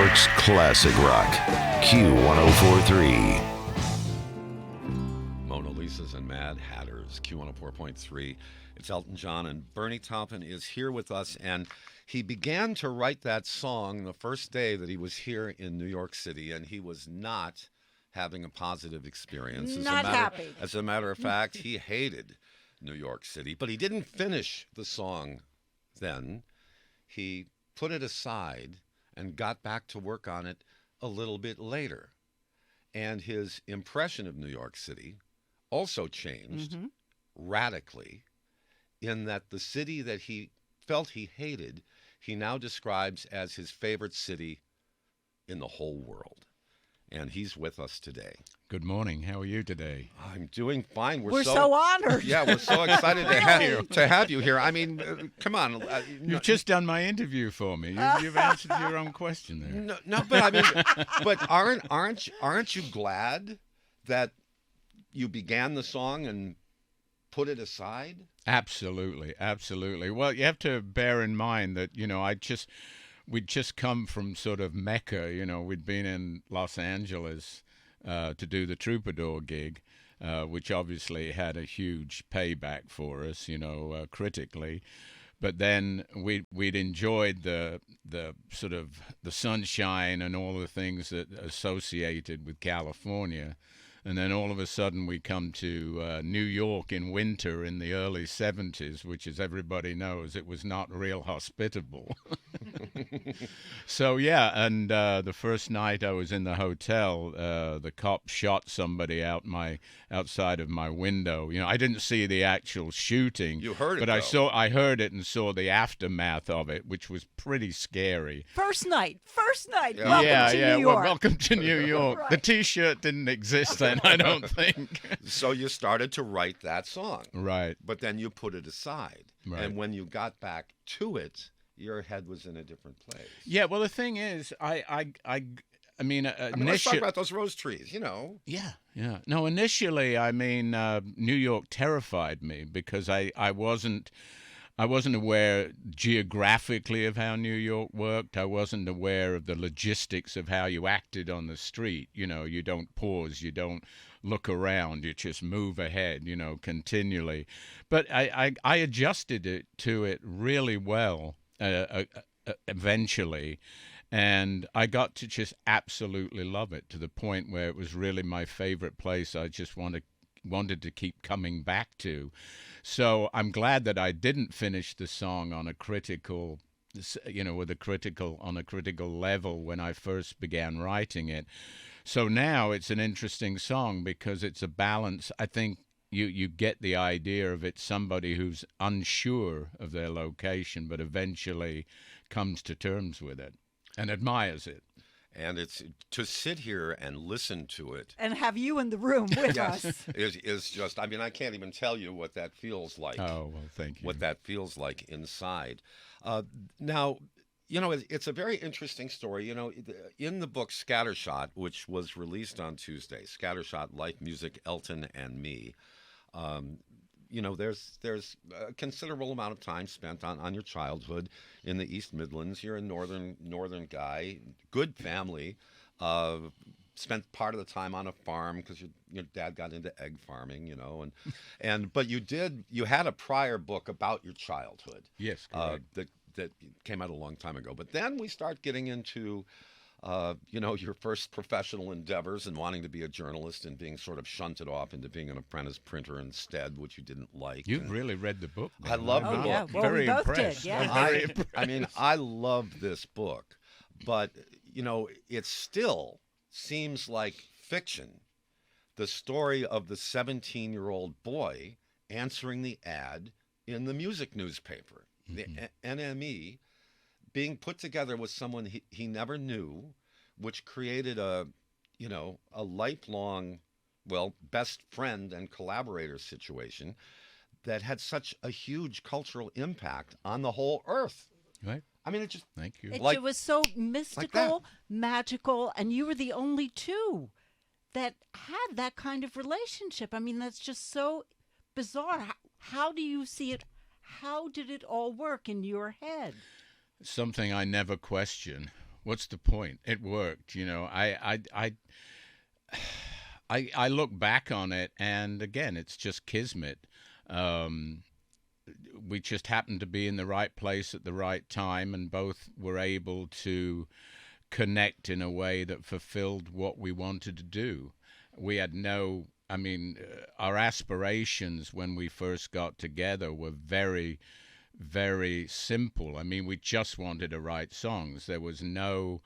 York's classic rock, Q1043. Mona Lisa's and Mad Hatters, Q104.3. It's Elton John, and Bernie Taupin is here with us, and he began to write that song the first day that he was here in New York City, and he was not having a positive experience. Not happy. As a matter of fact, he hated New York City, but he didn't finish the song then. He put it aside and got back to work on it a little bit later. And his impression of New York City also changed radically, in that the city that he felt he hated, he now describes as his favorite city in the whole world. And he's with us today. Good morning. How are you today? I'm doing fine. We're so honored. Yeah, we're so excited to have you here. I mean, come on. You've just done my interview for me. You've answered your own question there. No, but I mean, but aren't you glad that you began the song and put it aside? Absolutely, absolutely. Well, you have to bear in mind that, we'd just come from sort of Mecca. We'd been in Los Angeles to do the Troubadour gig, which obviously had a huge payback for us, critically. But then we'd enjoyed the sort of the sunshine and all the things that associated with California. And then all of a sudden we come to New York in winter in the early 70s, which, as everybody knows, it was not real hospitable. So, yeah, and the first night I was in the hotel, the cop shot somebody outside of my window. I didn't see the actual shooting. You heard it, but though. I heard it and saw the aftermath of it, which was pretty scary. First night. Yeah. Welcome to New York. Well, welcome to New York. Right. The T-shirt didn't exist then, I don't think. So you started to write that song. Right. But then you put it aside. Right. And when you got back to it, your head was in a different place. Yeah, well, the thing is, I mean, let's talk about those rose trees, Yeah. No, initially, New York terrified me because I wasn't aware geographically of how New York worked. I wasn't aware of the logistics of how you acted on the street. You don't pause, you don't look around, you just move ahead, continually. But I adjusted to it really well eventually. And I got to just absolutely love it, to the point where it was really my favorite place. I just wanted to keep coming back to. So I'm glad that I didn't finish the song on a critical level when I first began writing it. So now it's an interesting song because it's a balance. I think you get the idea of it, somebody who's unsure of their location, but eventually comes to terms with it and admires it. And it's to sit here and listen to it. And have you in the room with Yes, us. is just, I can't even tell you what that feels like. Oh, well, thank you. What that feels like inside. Now, it's a very interesting story. In the book Scattershot, which was released on Tuesday, Scattershot, Life, Music, Elton, and Me, there's a considerable amount of time spent on your childhood in the East Midlands. You're a northern guy, good family. Spent part of the time on a farm because your dad got into egg farming, but you had a prior book about your childhood. Yes, correct. That came out a long time ago. But then we start getting into your first professional endeavors and wanting to be a journalist and being sort of shunted off into being an apprentice printer instead, which you didn't like. You've really read the book. I love the book. Yeah. Well, Very we both impressed. did, yeah. Very impressed. I love this book, but, it still seems like fiction. The story of the 17-year-old boy answering the ad in the music newspaper, the NME, being put together with someone he never knew, which created a lifelong, best friend and collaborator situation that had such a huge cultural impact on the whole earth. Right. It just... Thank you. It was so mystical, magical, and you were the only two that had that kind of relationship. That's just so bizarre. How do you see it? How did it all work in your head? Something I never question. What's the point? It worked. I look back on it, and again, it's just kismet. Um, we just happened to be in the right place at the right time, and both were able to connect in a way that fulfilled what we wanted to do. We had no, I mean, our aspirations when we first got together were very, very simple. I mean, we just wanted to write songs. There was no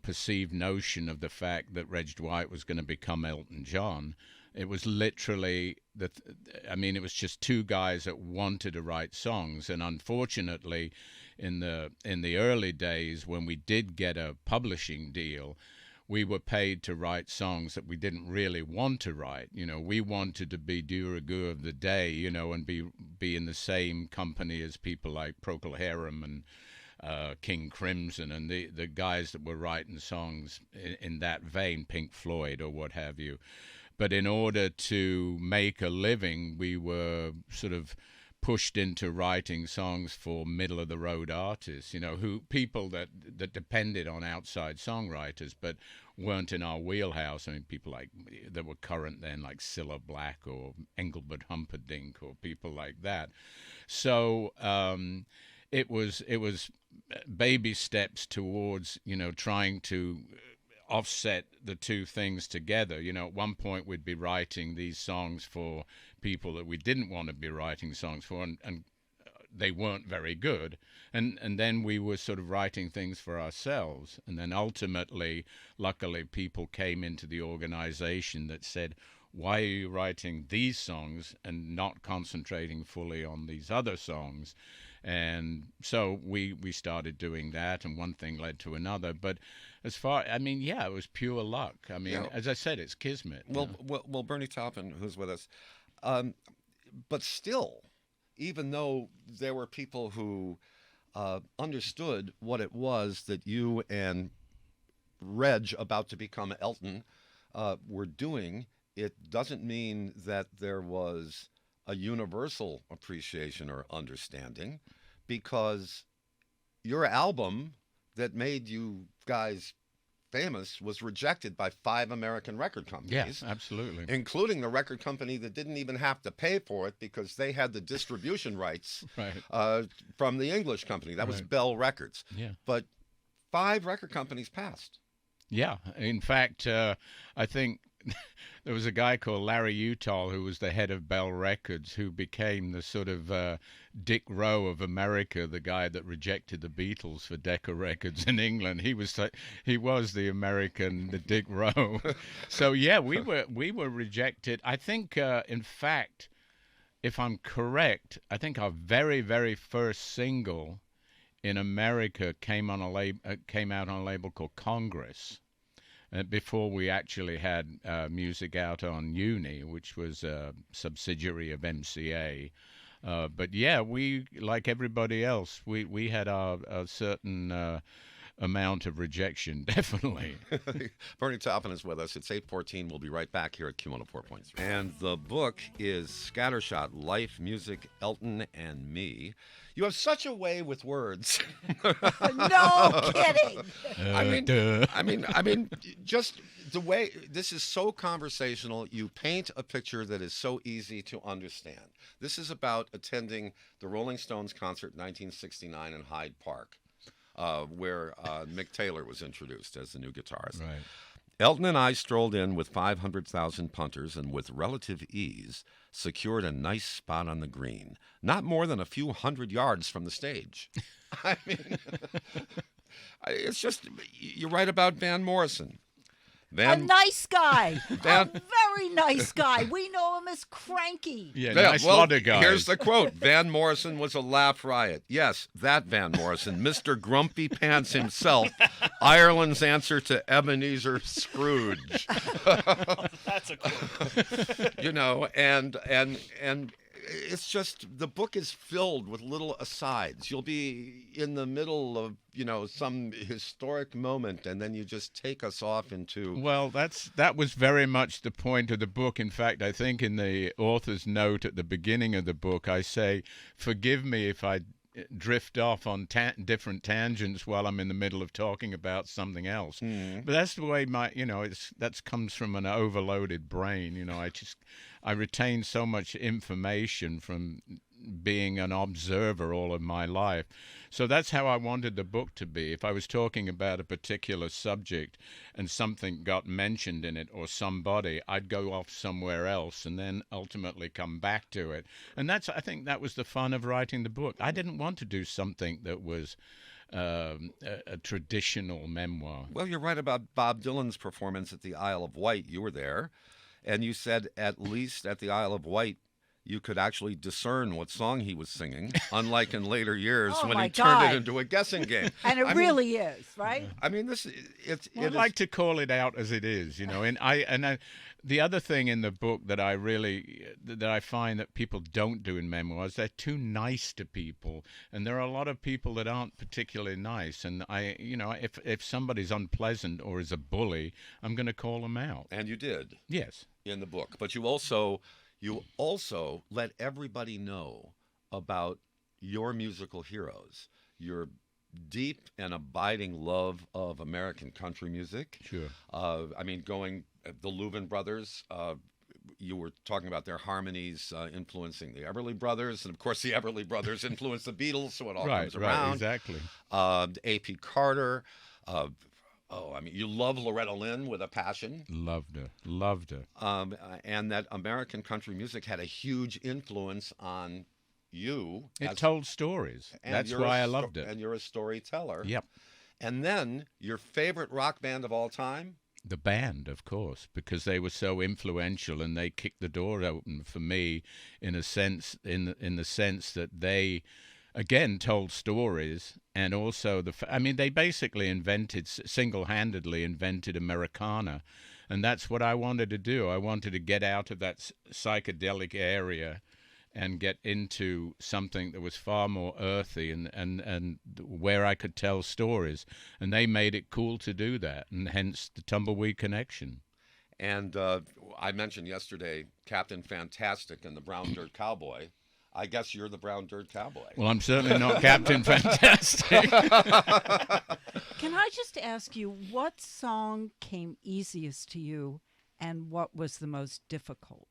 perceived notion of the fact that Reg Dwight was going to become Elton John. It was literally it was just two guys that wanted to write songs, and unfortunately, in the early days when we did get a publishing deal, we were paid to write songs that we didn't really want to write. We wanted to be de rigueur of the day, and be in the same company as people like Procol Harum and King Crimson and the guys that were writing songs in that vein, Pink Floyd or what have you. But in order to make a living, we were sort of pushed into writing songs for middle of the road artists, people that depended on outside songwriters but weren't in our wheelhouse. I mean, people like that were current then, like Cilla Black or Engelbert Humperdinck or people like that. So it was baby steps towards trying to offset the two things together. At one point we'd be writing these songs for people that we didn't want to be writing songs for, and they weren't very good. And then we were sort of writing things for ourselves. And then ultimately, luckily, people came into the organization that said, why are you writing these songs and not concentrating fully on these other songs? And so we started doing that, and one thing led to another. But it was pure luck. I mean, as I said, it's kismet. Well, Bernie Taupin, who's with us, but still, even though there were people who understood what it was that you and Reg, about to become Elton, were doing, it doesn't mean that there was a universal appreciation or understanding, because your album that made you guys famous was rejected by 5 American record companies. Yes, absolutely. Including the record company that didn't even have to pay for it because they had the distribution rights right. From the English company. That was Bell Records. Yeah. But 5 record companies passed. Yeah. In fact, I think there was a guy called Larry Utall who was the head of Bell Records, who became the sort of Dick Rowe of America, the guy that rejected the Beatles for Decca Records in England. He was the American the Dick Rowe. So yeah, we were rejected. I think, in fact, if I'm correct, I think our very, very first single in America came out on a label called Congress. Before we actually had music out on Uni, which was a subsidiary of MCA. But yeah, we, like everybody else, we had a certain amount of rejection, definitely. Bernie Taupin is with us. It's 8:14. We'll be right back here at Q104.3. And the book is Scattershot, Life, Music, Elton, and Me. You have such a way with words. No kidding. I mean, just the way this is so conversational. You paint a picture that is so easy to understand. This is about attending the Rolling Stones concert in 1969 in Hyde Park, where Mick Taylor was introduced as the new guitarist. Right. Elton and I strolled in with 500,000 punters and with relative ease secured a nice spot on the green, not more than a few hundred yards from the stage. I mean, it's just, you write about Van Morrison. A nice guy. A very nice guy. We know him as Cranky. Yeah, nice lot of guys. Here's the quote. Van Morrison was a laugh riot. Yes, that Van Morrison, Mr. Grumpy Pants himself, Ireland's answer to Ebenezer Scrooge. That's a quote. And it's just, the book is filled with little asides. You'll be in the middle of, some historic moment, and then you just take us off into... Well, that was very much the point of the book. In fact, I think in the author's note at the beginning of the book, I say, forgive me if I drift off on different tangents while I'm in the middle of talking about something else. But that's the way that comes from an overloaded brain. I retain so much information from being an observer all of my life. So that's how I wanted the book to be. If I was talking about a particular subject and something got mentioned in it or somebody, I'd go off somewhere else and then ultimately come back to it. And I think that was the fun of writing the book. I didn't want to do something that was a traditional memoir. Well, you're right about Bob Dylan's performance at the Isle of Wight. You were there, and you said at least at the Isle of Wight, you could actually discern what song he was singing, unlike in later years when he turned it into a guessing game. And it really is, right? I mean, I like to call it out as it is, And the other thing in the book that I find that people don't do in memoirs, they're too nice to people, and there are a lot of people that aren't particularly nice. And if somebody's unpleasant or is a bully, I'm going to call them out. And you did. Yes. In the book, but you also let everybody know about your musical heroes, your deep and abiding love of American country music. Sure. Going the Louvin brothers. You were talking about their harmonies influencing the Everly Brothers, and of course the Everly Brothers influenced the Beatles, so it all comes around. Right, exactly. A.P. Carter. You love Loretta Lynn with a passion. Loved her. And that American country music had a huge influence on you. It told stories. That's why I loved it. And you're a storyteller. Yep. And then your favorite rock band of all time? The band, of course, because they were so influential and they kicked the door open for me in a sense, in the sense that they, again, told stories, and also they basically single-handedly invented Americana, and that's what I wanted to do. I wanted to get out of that psychedelic area and get into something that was far more earthy and where I could tell stories, and they made it cool to do that, and hence the Tumbleweed Connection. And I mentioned yesterday Captain Fantastic and the Brown Dirt Cowboy. I guess you're the Brown Dirt Cowboy. Well, I'm certainly not Captain Fantastic. Can I just ask you, what song came easiest to you and what was the most difficult?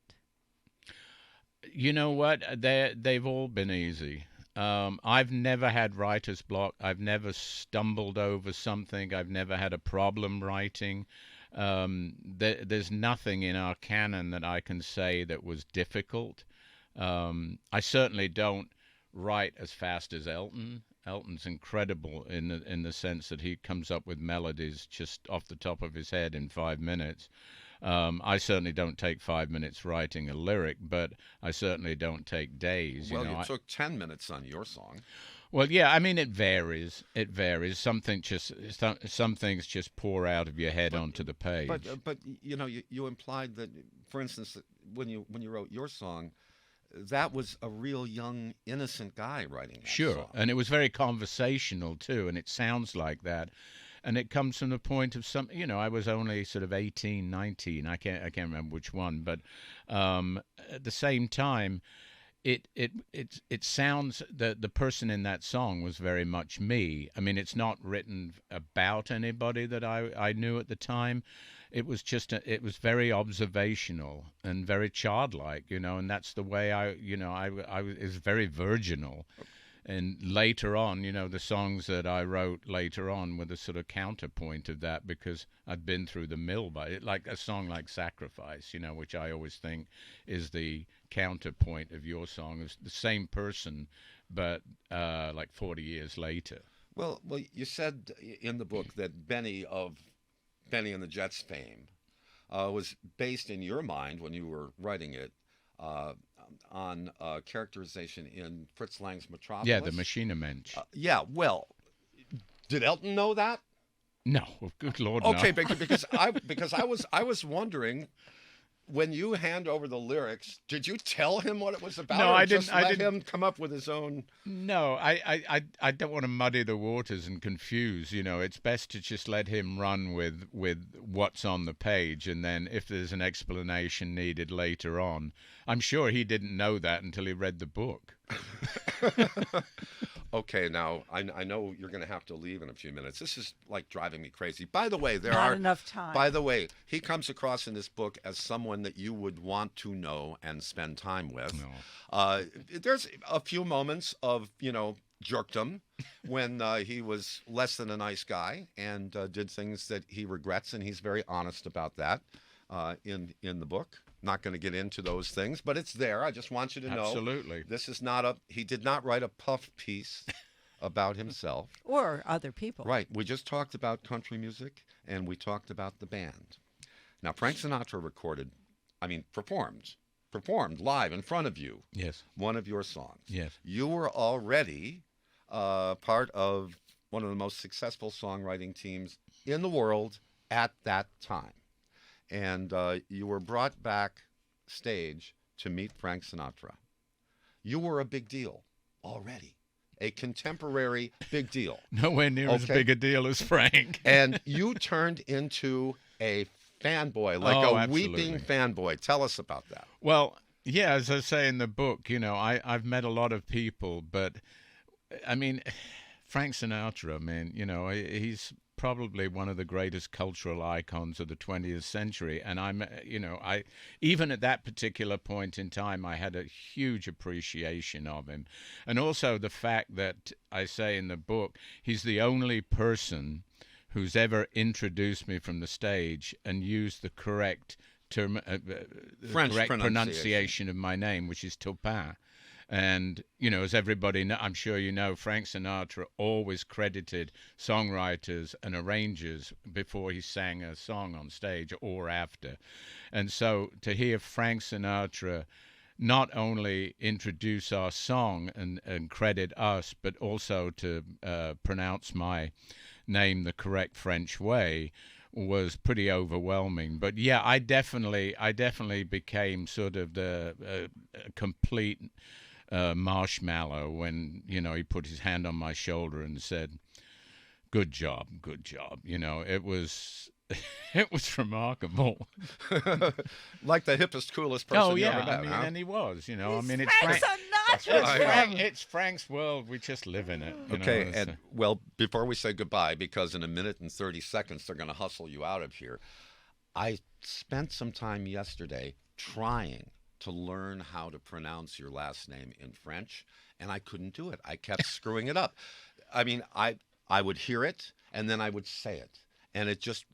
You know what? They've all been easy. I've never had writer's block. I've never stumbled over something. I've never had a problem writing. There's nothing in our canon that I can say that was difficult. I certainly don't write as fast as Elton. Elton's incredible in the sense that he comes up with melodies just off the top of his head in 5 minutes. I certainly don't take 5 minutes writing a lyric, but I certainly don't take days. Well, you took 10 minutes on your song. Well, yeah, it varies. It varies. Some things just pour out of your head onto the page. But you implied that, for instance, when you wrote your song, that was a real young, innocent guy writing that song. And it was very conversational too, and it sounds like that. And it comes from the point of I was only sort of 18, 19. I can't remember which one, but at the same time, it sounds that the person in that song was very much me. It's not written about anybody that I knew at the time. It was it was very observational and very childlike, and that's the way I was very virginal. And later on, the songs that I wrote later on were the sort of counterpoint of that, because I'd been through the mill by it. Like a song like Sacrifice, which I always think is the counterpoint of your song. It's the same person, but like 40 years later. Well, you said in the book that Benny and the Jets fame was based in your mind when you were writing it on characterization in Fritz Lang's Metropolis. Yeah, the Maschinenmensch. Well, did Elton know that? No, good Lord, okay, no. because I was wondering, when you hand over the lyrics, did you tell him what it was about? No, I didn't. Just let him come up with his own. No, I don't want to muddy the waters and confuse. It's best to just let him run with what's on the page, and then if there's an explanation needed later on, I'm sure he didn't know that until he read the book. Okay, now I know you're going to have to leave in a few minutes. This is like driving me crazy. By the way, Not enough time. By the way, he comes across in this book as someone that you would want to know and spend time with. No. There's a few moments of, jerkdom when he was less than a nice guy and did things that he regrets, and he's very honest about that in the book. Not going to get into those things, but it's there. I just want you to know. Absolutely. This is not he did not write a puff piece about himself. Or other people. Right. We just talked about country music, and we talked about the band. Now, Frank Sinatra performed live in front of you. Yes. One of your songs. Yes. You were already part of one of the most successful songwriting teams in the world at that time. And you were brought backstage to meet Frank Sinatra. You were a big deal already, a contemporary big deal. Nowhere near as big a deal as Frank. And you turned into a fanboy, like absolutely. Weeping fanboy. Tell us about that. Well, yeah, as I say in the book, I've met a lot of people, but I mean, Frank Sinatra, man, he's probably one of the greatest cultural icons of the 20th century. And I even at that particular point in time, I had a huge appreciation of him. And also the fact that I say in the book, he's the only person who's ever introduced me from the stage and used the correct term, French correct pronunciation of my name, which is Taupin. And, as everybody I'm sure Frank Sinatra always credited songwriters and arrangers before he sang a song on stage or after. And so to hear Frank Sinatra not only introduce our song and credit us, but also to pronounce my name the correct French way was pretty overwhelming. But yeah, I definitely became sort of the complete marshmallow when he put his hand on my shoulder and said, good job. It was it was remarkable. Like the hippest, coolest person you ever met. And he was. It's Frank Sinatra. It's Frank's world. We just live in it. Okay, well, before we say goodbye, because in a minute and 30 seconds they're going to hustle you out of here, I spent some time yesterday trying to learn how to pronounce your last name in French, and I couldn't do it. I kept screwing it up. I mean, I would hear it, and then I would say it. And it just,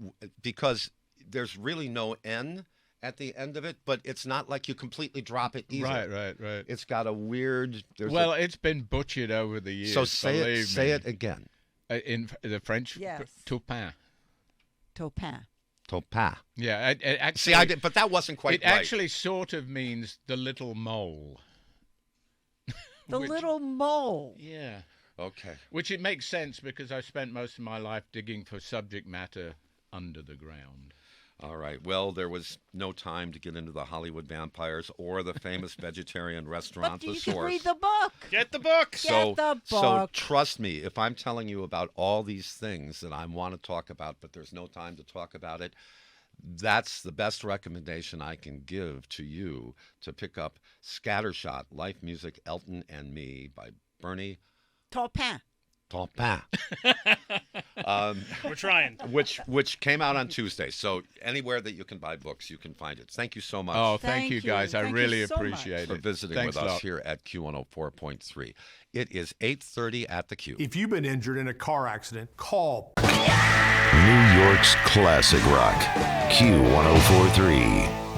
because there's really no N at the end of it, but it's not like you completely drop it either. Right. It's got a weird... it's been butchered over the years. So say it again. In the French, yes. Taupin. Taupin. Taupin. Yeah, actually, see, I did, but that wasn't quite right. It actually sort of means the little mole. Little mole. Yeah. Okay. Which it makes sense because I spent most of my life digging for subject matter under the ground. All right. Well, there was no time to get into the Hollywood vampires or the famous vegetarian restaurant, but The you Source. can read the book. Get the book. So trust me, if I'm telling you about all these things that I want to talk about, but there's no time to talk about it, that's the best recommendation I can give to you to pick up Scattershot, Life Music, Elton and Me by Bernie Taupin. We're trying. Which came out on Tuesday. So anywhere that you can buy books, you can find it. Thank you so much. Oh, thank you guys. I really so appreciate it. For visiting Thanks with us here at Q104.3. It is 8:30 at the Q. If you've been injured in a car accident, call New York's classic rock, Q104.3.